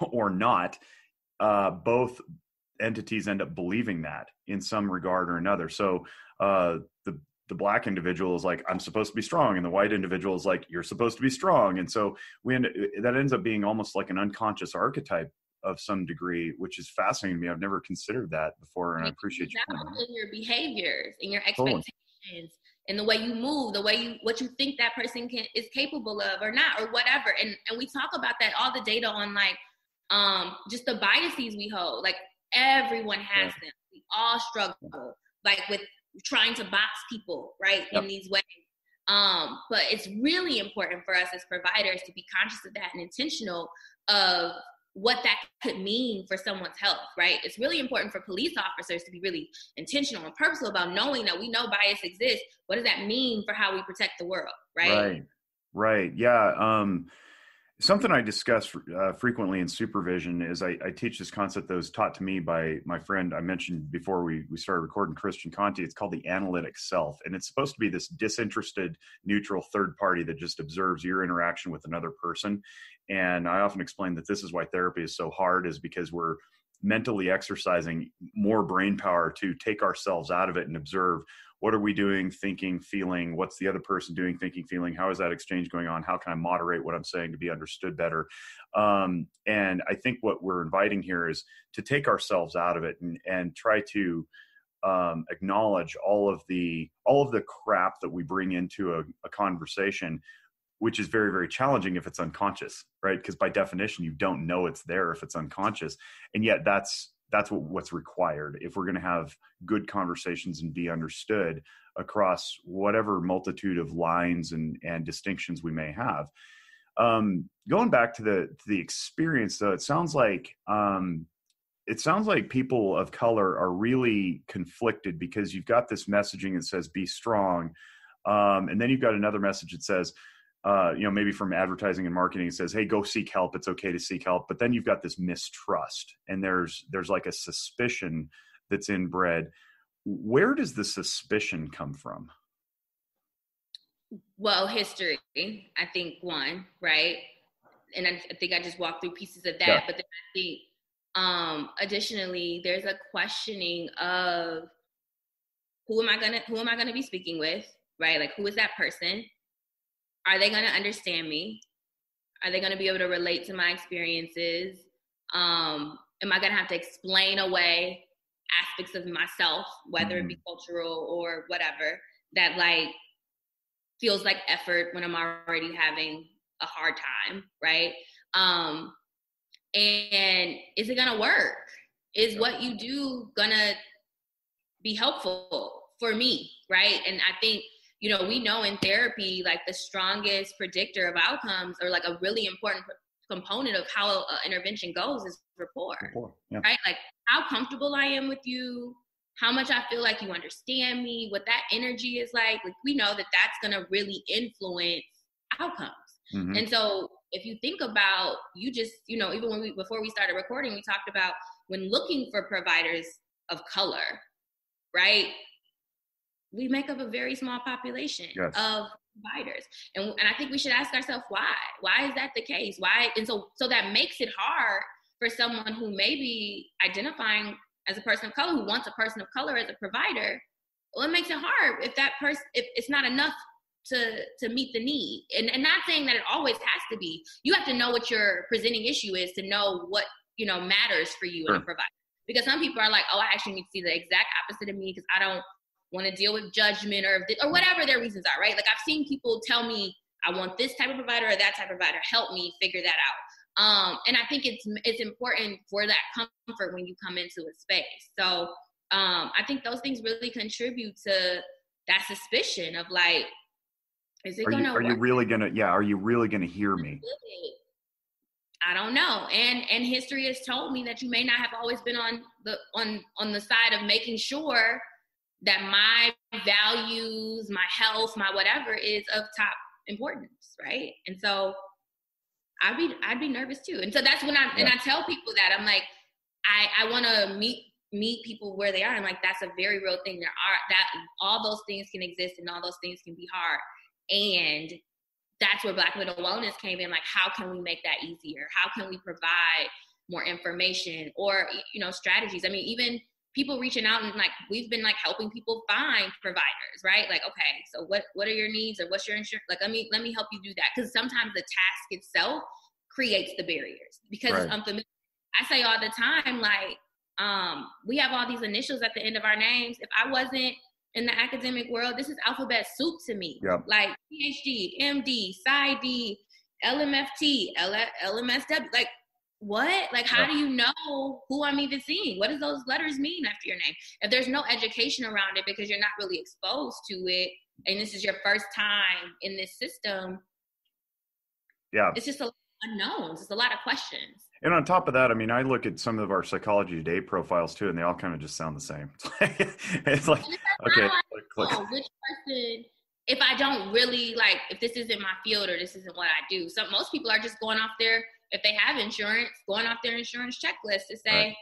or not, both entities end up believing that in some regard or another. So the Black individual is like, I'm supposed to be strong, and the white individual is like, you're supposed to be strong. And so that ends up being almost like an unconscious archetype of some degree, which is fascinating to me. I've never considered that before, and I appreciate you pointing out. In your behaviors, in your expectations, in the way you move, what you think that person is capable of or not, or whatever. And we talk about that, all the data on like just the biases we hold. Like everyone has them. We all struggle like with trying to box people right in these ways. But it's really important for us as providers to be conscious of that and intentional of what that could mean for someone's health, right? It's really important for police officers to be really intentional and purposeful about knowing that we know bias exists. What does that mean for how we protect the world, right? Right. Yeah. Something I discuss frequently in supervision is I teach this concept that was taught to me by my friend I mentioned before we started recording, Christian Conti. It's called the analytic self. And it's supposed to be this disinterested, neutral third party that just observes your interaction with another person. And I often explain that this is why therapy is so hard, is because we're mentally exercising more brain power to take ourselves out of it and observe, what are we doing, thinking, feeling? What's the other person doing, thinking, feeling? How is that exchange going on? How can I moderate what I'm saying to be understood better? And I think what we're inviting here is to take ourselves out of it and try to acknowledge all of the crap that we bring into a conversation, which is very, very challenging if it's unconscious, right? Because by definition, you don't know it's there if it's unconscious. And yet that's what's required if we're going to have good conversations and be understood across whatever multitude of lines and distinctions we may have. Going back to the experience, though, it sounds like people of color are really conflicted, because you've got this messaging that says be strong, and then you've got another message that says, maybe from advertising and marketing, it says, hey, go seek help. It's okay to seek help. But then you've got this mistrust, and there's like a suspicion that's inbred. Where does the suspicion come from? Well, history, I think one, right? And I think I just walked through pieces of that. Yeah. But then I think additionally, there's a questioning of who am I gonna be speaking with, right? Like, who is that person? Are they going to understand me? Are they going to be able to relate to my experiences? Am I going to have to explain away aspects of myself, whether it be cultural or whatever, that like feels like effort when I'm already having a hard time, right? And is it going to work? Is what you do going to be helpful for me, right? And I think, we know in therapy, like the strongest predictor of outcomes, or like a really important component of how an intervention goes, is rapport. Right? Like how comfortable I am with you, how much I feel like you understand me, what that energy is like. Like we know that that's going to really influence outcomes. Mm-hmm. And so if you think about, even before we started recording, we talked about when looking for providers of color, right? We make up a very small population of providers. And I think we should ask ourselves why. Why is that the case? Why? And so that makes it hard for someone who may be identifying as a person of color, who wants a person of color as a provider. Well, it makes it hard if that person, if it's not enough to meet the need. And not saying that it always has to be. You have to know what your presenting issue is to know what, matters for you in a provider. Because some people are like, oh, I actually need to see the exact opposite of me because I don't want to deal with judgment or whatever their reasons are, right? Like I've seen people tell me, I want this type of provider or that type of provider. Help me figure that out. And I think it's important for that comfort when you come into a space. So I think those things really contribute to that suspicion of like, is it going to work? Are you really going to hear me? I don't know. And history has told me that you may not have always been on the side of making sure that my values, my health, my whatever is of top importance, right? And so I'd be nervous too. And so that's when I tell people that I'm like, I want to meet people where they are. And like, that's a very real thing. All those things can exist and all those things can be hard. And that's where Black Mental Wellness came in. Like, how can we make that easier? How can we provide more information, or, strategies. I mean, even people reaching out and like, we've been like helping people find providers, right? Like, okay, so what are your needs, or what's your insurance? Like, let me help you do that. Cause sometimes the task itself creates the barriers because it's unfamiliar. I say all the time, like, we have all these initials at the end of our names. If I wasn't in the academic world, this is alphabet soup to me. Yep. Like PhD, MD, PsyD, LMFT, LMSW, like, what? Like, how do you know who I'm even seeing? What does those letters mean after your name? If there's no education around it because you're not really exposed to it, and this is your first time in this system, it's just a lot of unknowns. It's a lot of questions. And on top of that, I mean, I look at some of our Psychology Today profiles too, and they all kind of just sound the same. It's like, okay, which person, if I don't really like, if this isn't my field or this isn't what I do. So most people are just going off their, if they have insurance, going off their insurance checklist to say,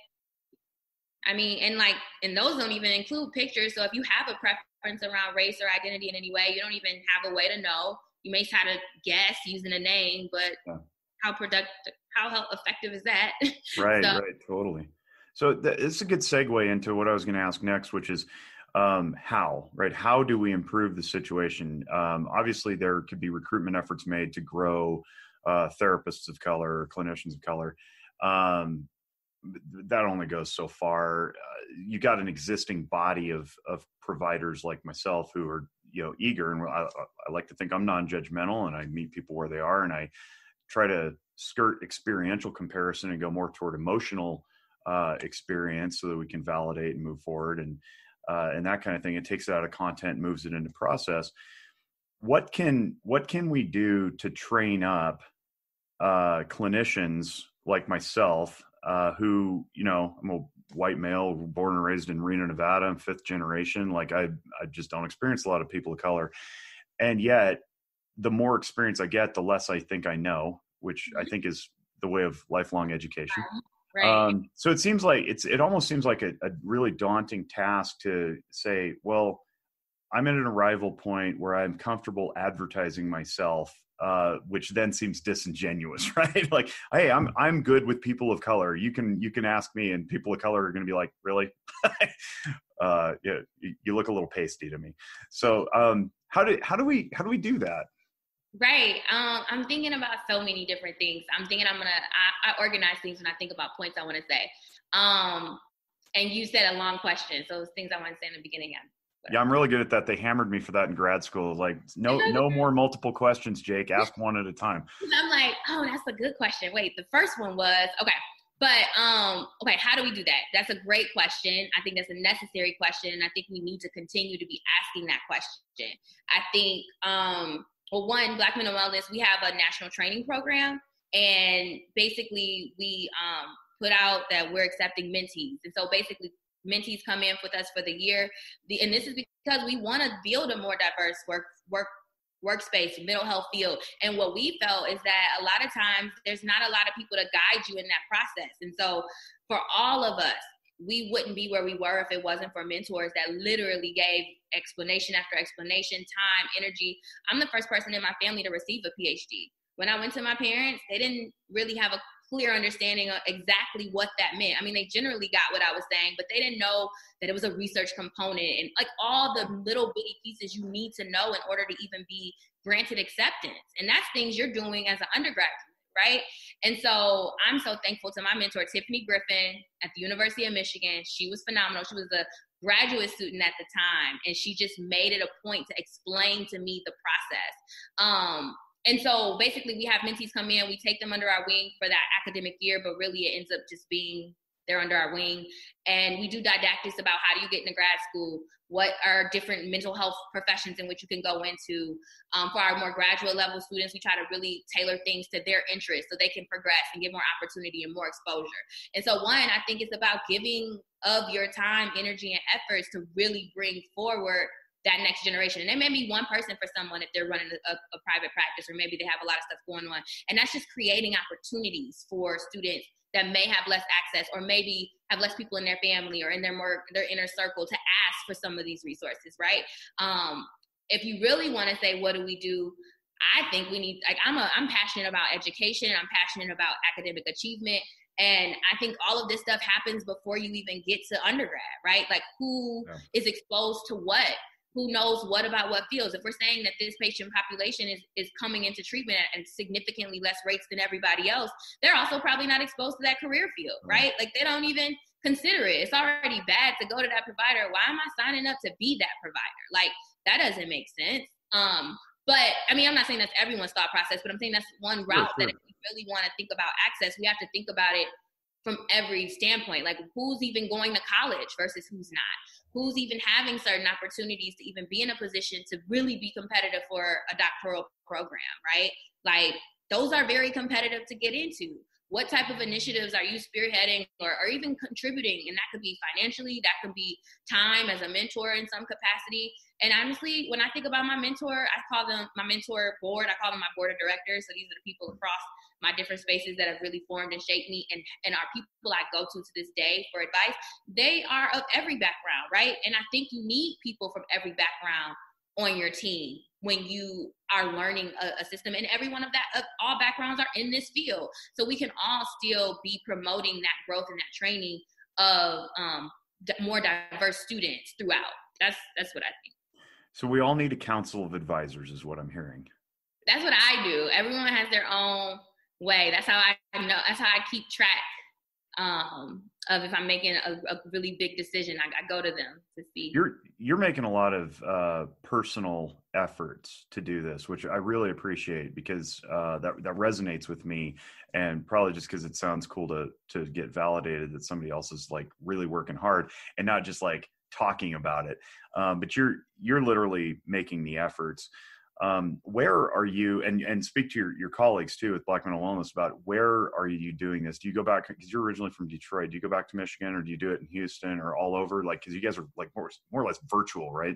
I mean, and those don't even include pictures. So if you have a preference around race or identity in any way, you don't even have a way to know. You may try to guess using a name, but how effective is that? Right, totally. So it's a good segue into what I was going to ask next, which is how, right? How do we improve the situation? Obviously, there could be recruitment efforts made to grow therapists of color, or clinicians of color. That only goes so far. You got an existing body of providers like myself who are, eager, and I like to think I'm non-judgmental, and I meet people where they are, and I try to skirt experiential comparison and go more toward emotional experience so that we can validate and move forward, and that kind of thing. It takes it out of content, moves it into process. What can we do to train up clinicians like myself, who, I'm a white male born and raised in Reno, Nevada. I'm fifth generation. Like I just don't experience a lot of people of color. And yet the more experience I get, the less I think I know, which I think is the way of lifelong education. Right. So it seems like it almost seems like a really daunting task to say, well, I'm at an arrival point where I'm comfortable advertising myself, which then seems disingenuous, right? Like, hey, I'm good with people of color. You can ask me, and people of color are going to be like, really? Yeah, you look a little pasty to me. So, how do we do that? Right. I'm thinking about so many different things. I'm thinking I organize things when I think about points I want to say. And you said a long question, so it's things I want to say in the beginning. Yeah, I'm really good at that. They hammered me for that in grad school. Like, no more multiple questions, Jake. Ask one at a time. I'm like, oh, that's a good question. Wait, the first one was, okay. But, okay, how do we do that? That's a great question. I think that's a necessary question. And I think we need to continue to be asking that question. I think, well, one, Black Mental Wellness, we have a national training program. And basically we put out that we're accepting mentees. And so basically mentees come in with us for the year. And this is because we want to build a more diverse workspace, mental health field. And what we felt is that a lot of times there's not a lot of people to guide you in that process. And so for all of us, we wouldn't be where we were if it wasn't for mentors that literally gave explanation after explanation, time, energy. I'm the first person in my family to receive a PhD. When I went to my parents, they didn't really have a clear understanding of exactly what that meant. I mean, they generally got what I was saying, but they didn't know that it was a research component and like all the little bitty pieces you need to know in order to even be granted acceptance. And that's things you're doing as an undergraduate, right? And so I'm so thankful to my mentor, Tiffany Griffin at the University of Michigan. She was phenomenal. She was a graduate student at the time, and she just made it a point to explain to me the process. And so basically we have mentees come in, we take them under our wing for that academic year, but really it ends up just being they're under our wing. And we do didactics about how do you get into grad school, what are different mental health professions in which you can go into. For our more graduate level students, we try to really tailor things to their interests so they can progress and get more opportunity and more exposure. And so one, I think it's about giving of your time, energy, and efforts to really bring forward that next generation. And there may be one person for someone if they're running a private practice, or maybe they have a lot of stuff going on. And that's just creating opportunities for students that may have less access, or maybe have less people in their family or in their inner circle to ask for some of these resources, right? If you really want to say, what do we do? I think we need, like, I'm passionate about education. I'm passionate about academic achievement. And I think all of this stuff happens before you even get to undergrad, right? Like who is exposed to what? Who knows what about what fields? If we're saying that this patient population is coming into treatment at significantly less rates than everybody else, they're also probably not exposed to that career field, right? Like they don't even consider it. It's already bad to go to that provider. Why am I signing up to be that provider? Like that doesn't make sense. But I mean, I'm not saying that's everyone's thought process, but I'm saying that's one route that if we really want to think about access, we have to think about it from every standpoint. Like who's even going to college versus who's not? Who's even having certain opportunities to even be in a position to really be competitive for a doctoral program, right? Like those are very competitive to get into. What type of initiatives are you spearheading or even contributing? And that could be financially, that could be time as a mentor in some capacity. And honestly, when I think about my mentor, I call them my mentor board. I call them my board of directors. So these are the people across my different spaces that have really formed and shaped me and are people I go to this day for advice. They are of every background, right? And I think you need people from every background on your team when you are learning a system, and every one of all backgrounds are in this field. So we can all still be promoting that growth and that training of more diverse students throughout. That's what I think. So we all need a council of advisors is what I'm hearing. That's what I do. Everyone has their own way. That's how I know. That's how I keep track of if I'm making a really big decision. I go to them to see. You're making a lot of personal efforts to do this, which I really appreciate because that resonates with me, and probably just because it sounds cool to get validated that somebody else is like really working hard and not just like talking about it. But you're literally making the efforts. Where are you, and speak to your colleagues too with Black Mental Wellness about where are you doing this? Do you go back, because you're originally from Detroit, do you go back to Michigan, or do you do it in Houston or all over? Like, because you guys are like more or less virtual, right?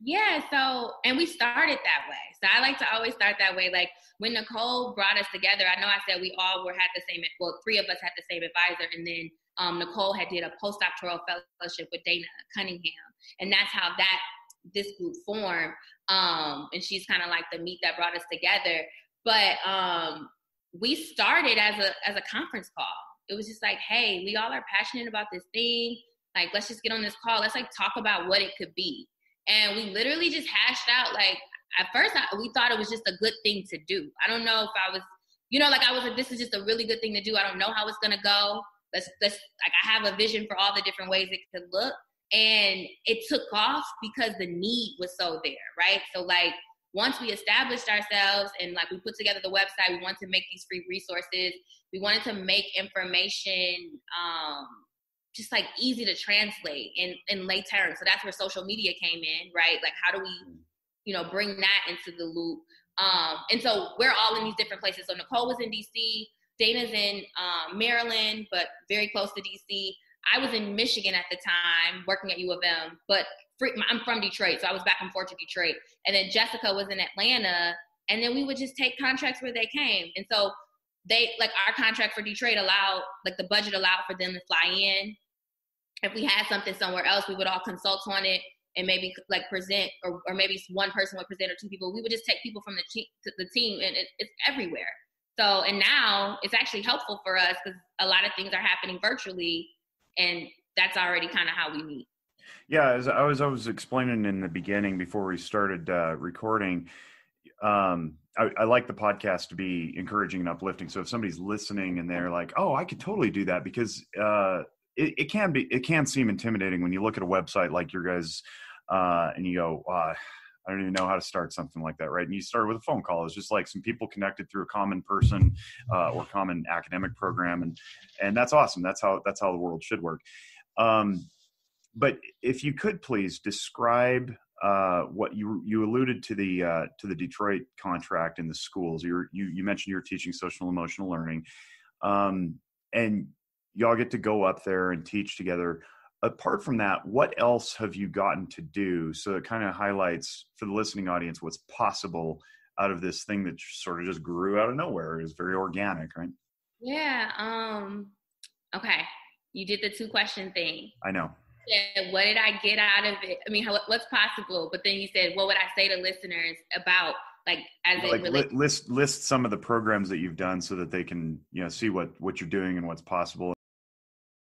Yeah, so, and we started that way. So I like to always start that way. Like when Nicole brought us together, I know I said we all had the same, well, 3 of us had the same advisor, and then Nicole did a postdoctoral fellowship with Dana Cunningham, and that's how this group formed. And she's kind of like the meat that brought us together. But we started as a conference call. It was just like, hey, we all are passionate about this thing. Like, let's just get on this call. Let's like talk about what it could be. And we literally just hashed out, like, at first we thought it was just a good thing to do. I don't know if I was, I was like, this is just a really good thing to do. I don't know how it's going to go. Let's like, I have a vision for all the different ways it could look. And it took off because the need was so there, right? So like once we established ourselves and like we put together the website, we wanted to make these free resources. We wanted to make information just like easy to translate in lay terms. So that's where social media came in, right? Like how do we, bring that into the loop? And so we're all in these different places. So Nicole was in DC, Dana's in Maryland, but very close to DC. I was in Michigan at the time working at U of M, but I'm from Detroit, so I was back and forth to Detroit. And then Jessica was in Atlanta, and then we would just take contracts where they came. And so our contract for Detroit allowed, like the budget allowed for them to fly in. If we had something somewhere else, we would all consult on it and maybe like present, or maybe one person would present or 2 people. We would just take people from the team, and it's everywhere. So, and now it's actually helpful for us because a lot of things are happening virtually. And that's already kind of how we meet. Yeah, as I was explaining in the beginning before we started recording, I like the podcast to be encouraging and uplifting. So if somebody's listening and they're like, "Oh, I could totally do that," because it can seem intimidating when you look at a website like your guys and you go, I don't even know how to start something like that, right? And you start with a phone call. It's just like some people connected through a common person or common academic program, and that's awesome. That's how the world should work. But if you could please describe what you alluded to the Detroit contract in the schools. You mentioned you're teaching social and emotional learning, and y'all get to go up there and teach together. Apart from that, what else have you gotten to do? So it kind of highlights for the listening audience what's possible out of this thing that sort of just grew out of nowhere. It was very organic, right? Yeah. Okay. You did the 2-question thing. I know. Yeah. What did I get out of it? I mean, what's possible? But then you said, what would I say to listeners about Like as like it relates. list some of the programs that you've done so that they can, you know, see what you're doing and what's possible.